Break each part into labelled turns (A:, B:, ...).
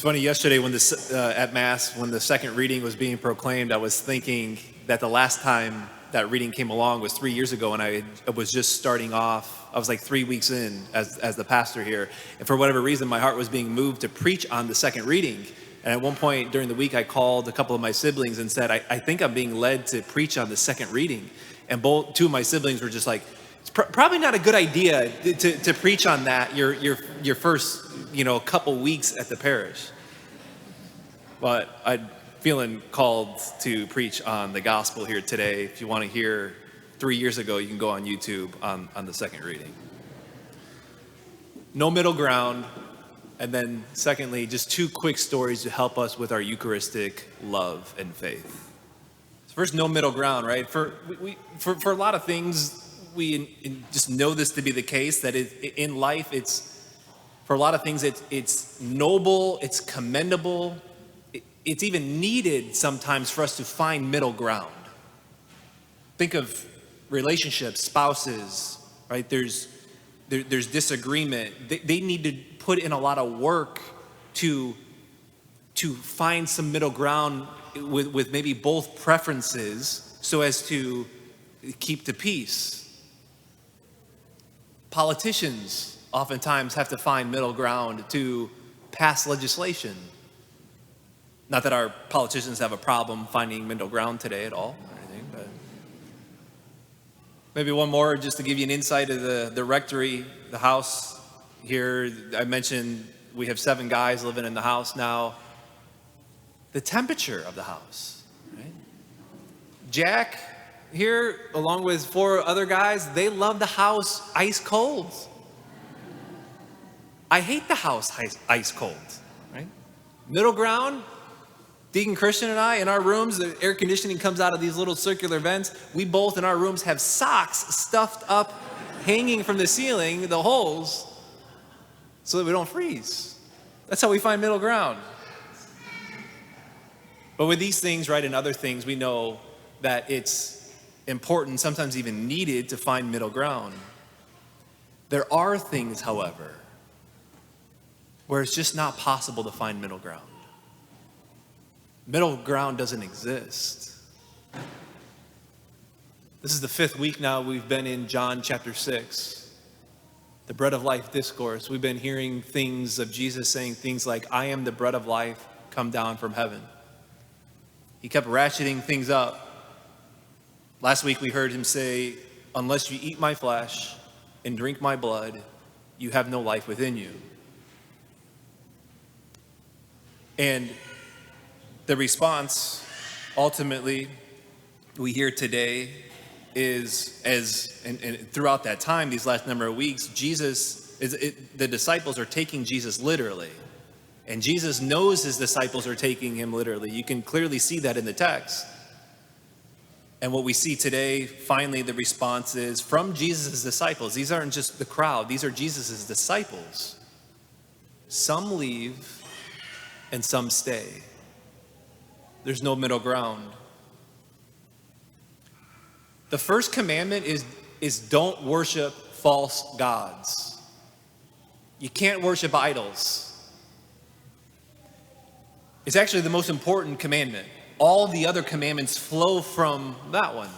A: funny, yesterday when at Mass, when the second reading was being proclaimed, I was thinking that the last time that reading came along was 3 years ago, and I was just starting off. I was like 3 weeks in as the pastor here, and for whatever reason, my heart was being moved to preach on the second reading. And at one point during the week, I called a couple of my siblings and said, I think I'm being led to preach on the second reading. And two of my siblings were just like, it's probably not a good idea to preach on that your first couple weeks at the parish. But I'm feeling called to preach on the gospel here today. If you want to hear 3 years ago, you can go on YouTube on the second reading. No middle ground. And then secondly, just two quick stories to help us with our Eucharistic love and faith. So first, no middle ground, right? For a lot of things, we just know this to be the case, that in life, for a lot of things, it's noble, it's commendable, it's even needed sometimes for us to find middle ground. Think of relationships, spouses, right? There's disagreement. They need to put in a lot of work to find some middle ground with maybe both preferences so as to keep the peace. Politicians oftentimes have to find middle ground to pass legislation. Not that our politicians have a problem finding middle ground today at all or anything, but maybe one more just to give you an insight of the rectory, the house here. I mentioned we have 7 guys living in the house now. The temperature of the house, right? Jack here, along with 4 other guys, they love the house ice cold. I hate the house ice cold, right? Middle ground, Deacon Christian and I, in our rooms, the air conditioning comes out of these little circular vents. We both in our rooms have socks stuffed up, hanging from the ceiling, the holes, so that we don't freeze. That's how we find middle ground. But with these things, right, and other things, we know that it's important, sometimes even needed, to find middle ground. There are things, however, where it's just not possible to find middle ground. Middle ground doesn't exist. This is the 5th week now we've been in John chapter 6, the bread of life discourse. We've been hearing things of Jesus saying things like, I am the bread of life come down from heaven. He kept ratcheting things up. Last week we heard him say, unless you eat my flesh and drink my blood, you have no life within you. And the response, ultimately, we hear today is, and throughout that time, these last number of weeks, the disciples are taking Jesus literally. And Jesus knows his disciples are taking him literally. You can clearly see that in the text. And what we see today, finally, the response is from Jesus' disciples. These aren't just the crowd. These are Jesus' disciples. Some leave and some stay. There's no middle ground. The first commandment is don't worship false gods. You can't worship idols. It's actually the most important commandment. All the other commandments flow from that one.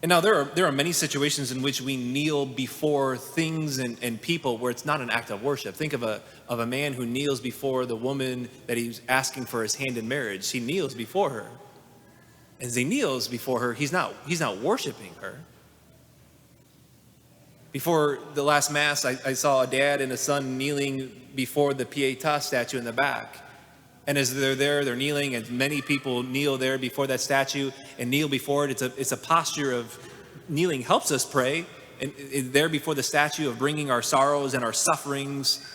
A: And now there are many situations in which we kneel before things and people where it's not an act of worship. Think of a man who kneels before the woman that he's asking for his hand in marriage. He kneels before her. As he kneels before her, he's not worshiping her. Before the last Mass, I saw a dad and a son kneeling before the Pietà statue in the back. And as they're there, they're kneeling, and many people kneel there before that statue and kneel before it. It's a posture of kneeling helps us pray, and there before the statue of bringing our sorrows and our sufferings.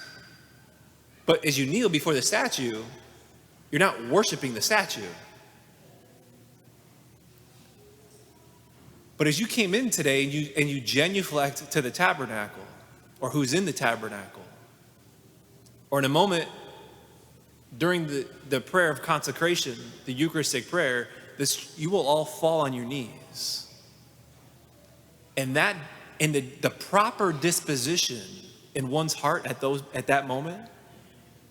A: But as you kneel before the statue, you're not worshiping the statue. But as you came in today and you genuflect to the tabernacle, or who's in the tabernacle, or in a moment during the prayer of consecration, the Eucharistic prayer, you will all fall on your knees. And the proper disposition in one's heart at that moment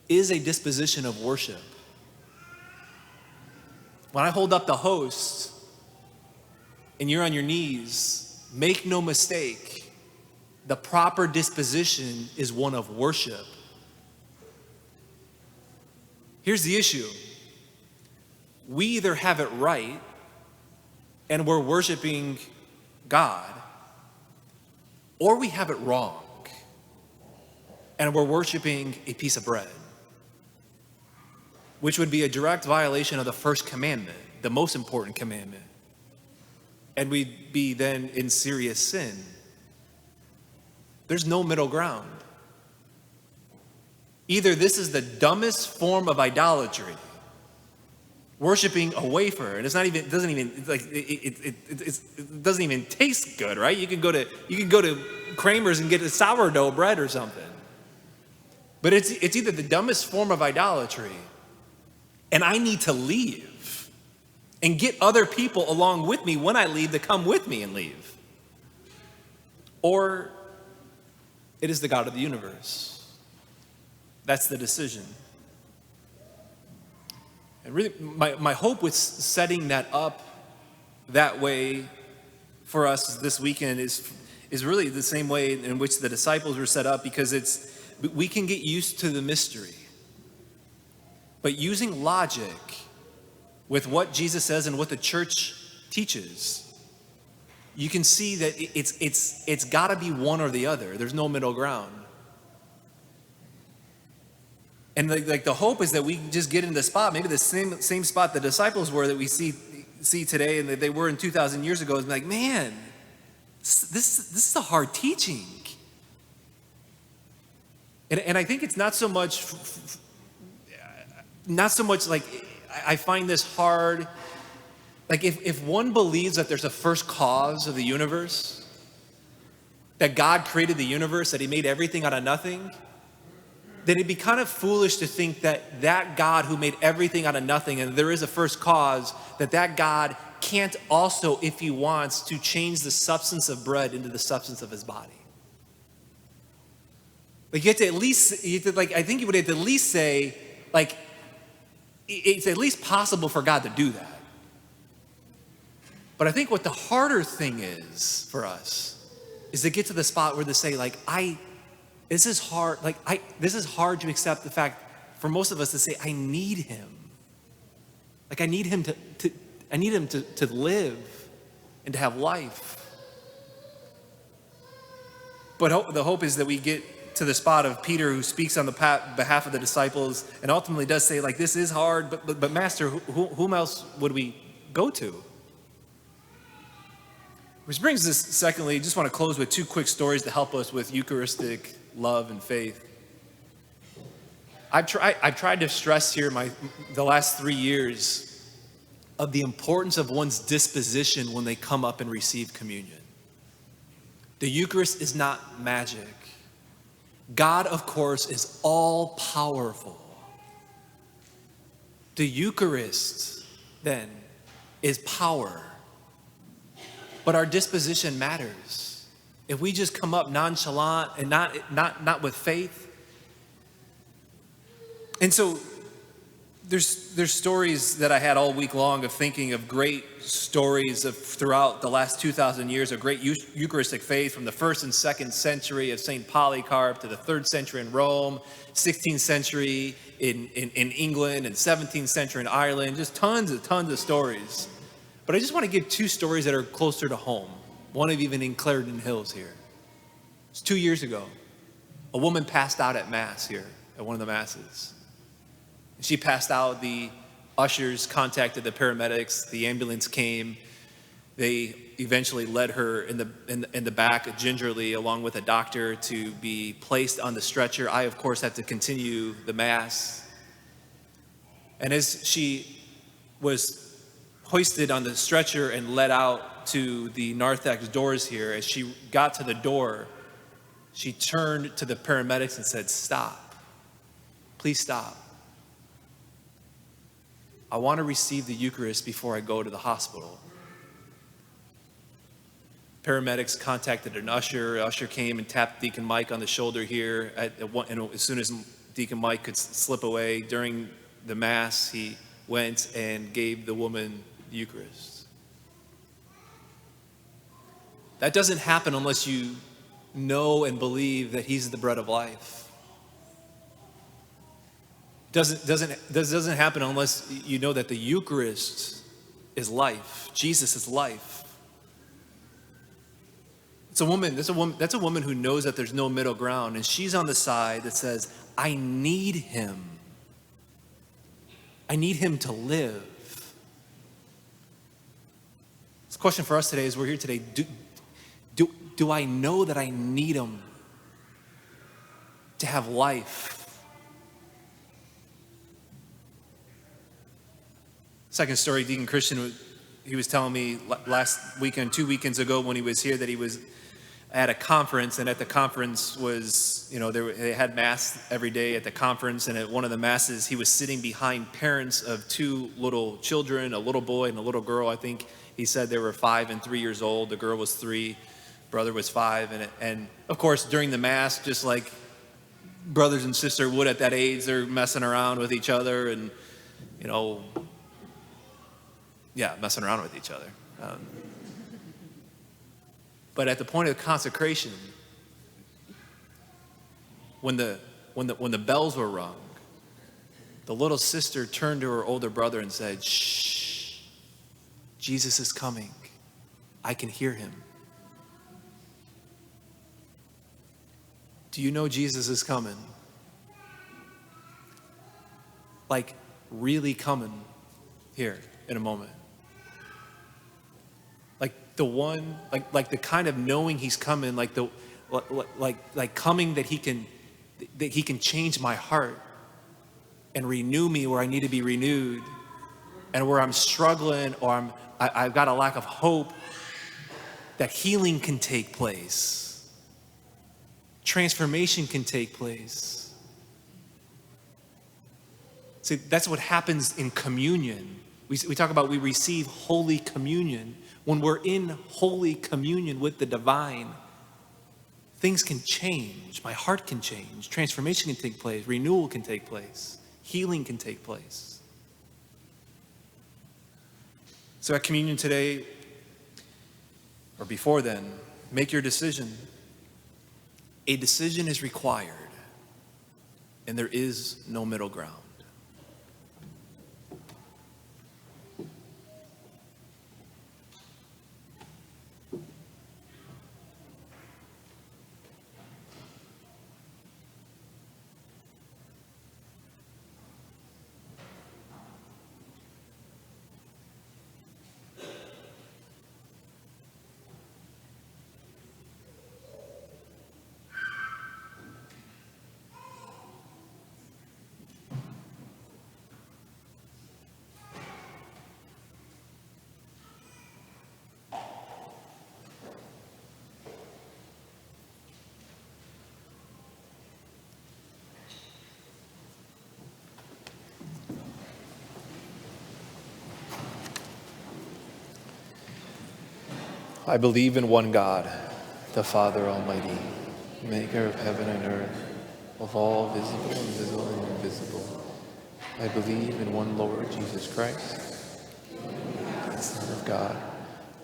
A: is a disposition of worship. When I hold up the host and you're on your knees, make no mistake, the proper disposition is one of worship. Here's the issue. We either have it right and we're worshiping God, or we have it wrong and we're worshiping a piece of bread, which would be a direct violation of the first commandment, the most important commandment. And we'd be then in serious sin. There's no middle ground. Either this is the dumbest form of idolatry, worshiping a wafer, and it doesn't even taste good, right? You can go to Kramer's and get a sourdough bread or something. But it's either the dumbest form of idolatry, and I need to leave and get other people along with me when I leave to come with me and leave, or it is the God of the universe. That's the decision. And really, my hope with setting that up that way for us this weekend is really the same way in which the disciples were set up, because we can get used to the mystery. But using logic with what Jesus says and what the church teaches, you can see that it's got to be one or the other. There's no middle ground. And like the hope is that we just get into the spot, maybe the same spot the disciples were that we see today and that they were in 2,000 years ago. Is like, man, this is a hard teaching. And I think it's not so much like, I find this hard. Like if one believes that there's a first cause of the universe, that God created the universe, that he made everything out of nothing, then it'd be kind of foolish to think that God who made everything out of nothing, and there is a first cause, that God can't also, if he wants, to change the substance of bread into the substance of his body. Like I think you would have to at least say, like, it's at least possible for God to do that. But I think what the harder thing is for us is to get to the spot where they say, like, this is hard. This is hard to accept the fact for most of us to say, I need him. Like I need him to live and to have life. But the hope is that we get to the spot of Peter, who speaks on the behalf of the disciples and ultimately does say, like, this is hard, but Master, whom else would we go to? Which brings us, secondly, just want to close with two quick stories to help us with Eucharistic love and faith. I've tried to stress here the last 3 years of the importance of one's disposition when they come up and receive communion. The Eucharist is not magic. God, of course, is all powerful. The Eucharist, then, is power. But our disposition matters. If we just come up nonchalant and not with faith. And so there's stories that I had all week long of thinking of great stories of throughout the last 2,000 years of great Eucharistic faith, from the 1st and 2nd century of St. Polycarp to the 3rd century in Rome, 16th century in England, and 17th century in Ireland. Just tons of stories. But I just want to give two stories that are closer to home. One of even in Clarendon Hills here. It's 2 years ago. A woman passed out at Mass here, at one of the Masses. She passed out. The ushers contacted the paramedics. The ambulance came. They eventually led her in the back gingerly, along with a doctor, to be placed on the stretcher. I, of course, had to continue the Mass. And as she was hoisted on the stretcher and led out to the narthex doors here, as she got to the door, she turned to the paramedics and said, "Stop. Please stop. I want to receive the Eucharist before I go to the hospital." Paramedics contacted an usher. Usher came and tapped Deacon Mike on the shoulder here. And as soon as Deacon Mike could slip away. During the Mass, he went and gave the woman the Eucharist. That doesn't happen unless you know and believe that he's the bread of life. Doesn't happen unless you know that the Eucharist is life. Jesus is life. That's a woman who knows that there's no middle ground, and she's on the side that says, I need him. I need him to live. This question for us today is, we're here today, do I know that I need him to have life? Second story, Deacon Christian, he was telling me last weekend, 2 weekends ago when he was here, that he was at a conference, and at the conference was, they had Mass every day at the conference, and at one of the Masses, he was sitting behind parents of 2 little children, a little boy and a little girl. I think he said they were 5 and 3 years old. The girl was 3, brother was 5, and of course, during the Mass, just like brothers and sisters would at that age, they're messing around with each other and, messing around with each other. But at the point of consecration, when the bells were rung, the little sister turned to her older brother and said, "Shh, Jesus is coming. I can hear him." Do you know Jesus is coming? Like, really coming here in a moment. The one, like the kind of knowing he's coming, like coming that he can change my heart and renew me where I need to be renewed, and where I'm struggling or I've got a lack of hope, that healing can take place, transformation can take place. See, that's what happens in communion. We talk about we receive Holy Communion. When we're in Holy Communion with the divine, things can change. My heart can change. Transformation can take place. Renewal can take place. Healing can take place. So at communion today, or before then, make your decision. A decision is required, and there is no middle ground. I believe in one God, the Father Almighty, maker of heaven and earth, of all visible and invisible. I believe in one Lord Jesus Christ, the Son of God,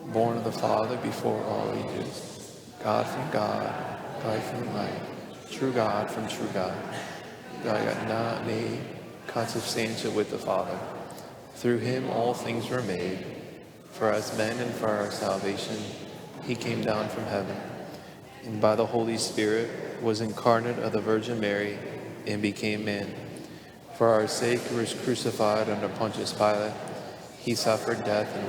A: born of the Father before all ages, God from God, light from light, true God from true God, God not made, consubstantial with the Father. Through him all things were made. For us men and for our salvation, he came down from heaven, and by the Holy Spirit was incarnate of the Virgin Mary and became man. For our sake he was crucified under Pontius Pilate. He suffered death and